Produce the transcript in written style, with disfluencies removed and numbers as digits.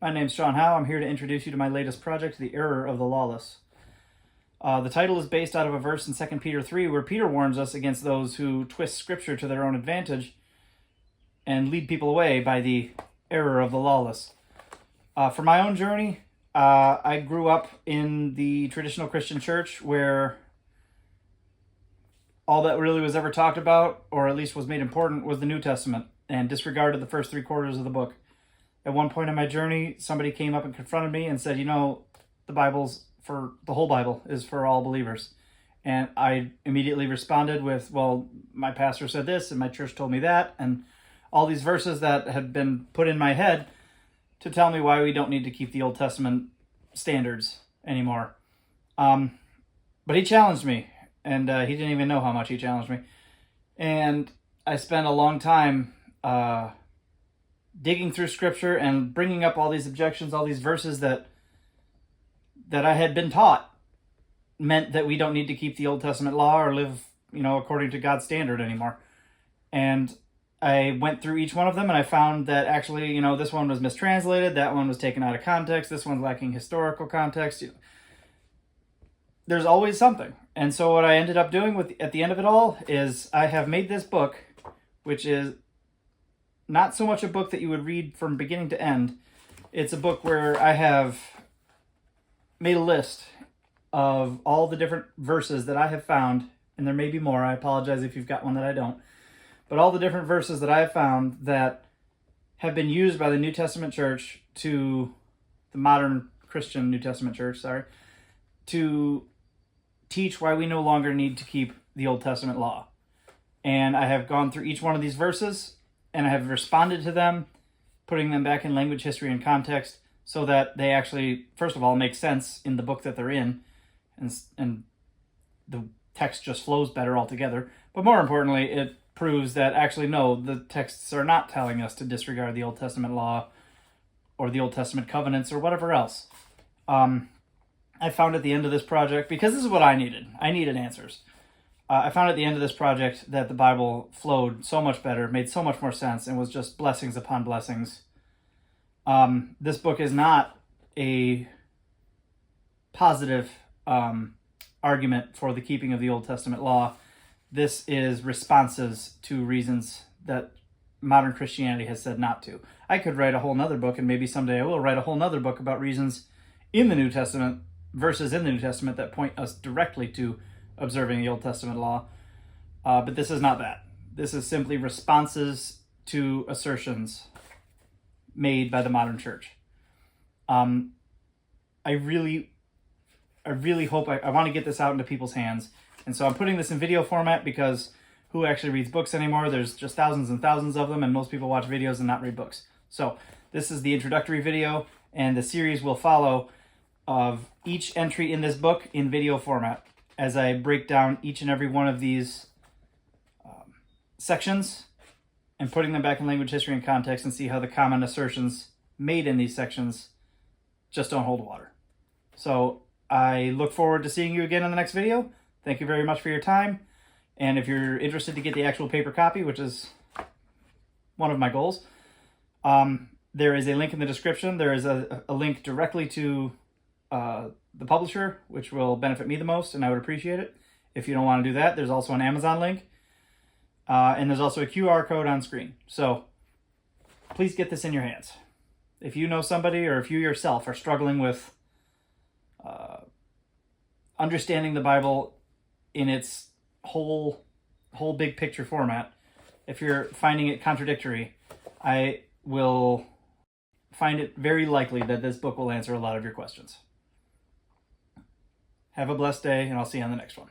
My name's Shaun Howe. I'm here to introduce you to my latest project, The Error of the Lawless. The title is based out of a verse in 2 Peter 3 where Peter warns us against those who twist Scripture to their own advantage and lead people away by the error of the lawless. For my own journey, I grew up in the traditional Christian church where all that really was ever talked about, or at least was made important, was the New Testament, and disregarded the first 3/4 of the book. At one point in my journey, somebody came up and confronted me and said, the Bible's the whole Bible is for all believers. And I immediately responded with, well, my pastor said this and my church told me that, and all these verses that had been put in my head to tell me why we don't need to keep the Old Testament standards anymore. But he challenged me, and he didn't even know how much he challenged me. And I spent a long time digging through Scripture and bringing up all these objections, all these verses that I had been taught meant that we don't need to keep the Old Testament law or live, according to God's standard anymore. And I went through each one of them and I found that actually, this one was mistranslated, that one was taken out of context, this one's lacking historical context. There's always something. And so what I ended up doing at the end of it all is I have made this book, which is not so much a book that you would read from beginning to end. It's a book where I have made a list of all the different verses that I have found, and there may be more. I apologize if you've got one that I don't. But all the different verses that I have found that have been used by the New Testament church the modern Christian New Testament church, to teach why we no longer need to keep the Old Testament law. And I have gone through each one of these verses, and I have responded to them, putting them back in language, history, and context so that they actually, first of all, make sense in the book that they're in, and the text just flows better altogether. But more importantly, it proves that actually, no, the texts are not telling us to disregard the Old Testament law or the Old Testament covenants or whatever else. I found at the end of this project, because this is what I needed answers. I found at the end of this project that the Bible flowed so much better, made so much more sense, and was just blessings upon blessings. This book is not a positive argument for the keeping of the Old Testament law. This is responses to reasons that modern Christianity has said not to. I could write a whole nother book, and maybe someday I will write a whole nother book about reasons in the New Testament, verses in the New Testament that point us directly to observing the Old Testament law. But this is not that. This is simply responses to assertions made by the modern church. I really hope I want to get this out into people's hands. And so I'm putting this in video format because who actually reads books anymore? There's just thousands and thousands of them, and most people watch videos and not read books. So this is the introductory video, and the series will follow of each entry in this book in video format as I break down each and every one of these sections and putting them back in language, history, and context, and see how the common assertions made in these sections just don't hold water. So I look forward to seeing you again in the next video. Thank you very much for your time. And if you're interested to get the actual paper copy, which is one of my goals, there is a link in the description. There is a link directly to the publisher, which will benefit me the most, and I would appreciate it. If you don't want to do that, there's also an Amazon link. And there's also a QR code on screen. So please get this in your hands. If you know somebody, or if you yourself are struggling with understanding the Bible in its whole big picture format, if you're finding it contradictory, I will find it very likely that this book will answer a lot of your questions. Have a blessed day, and I'll see you on the next one.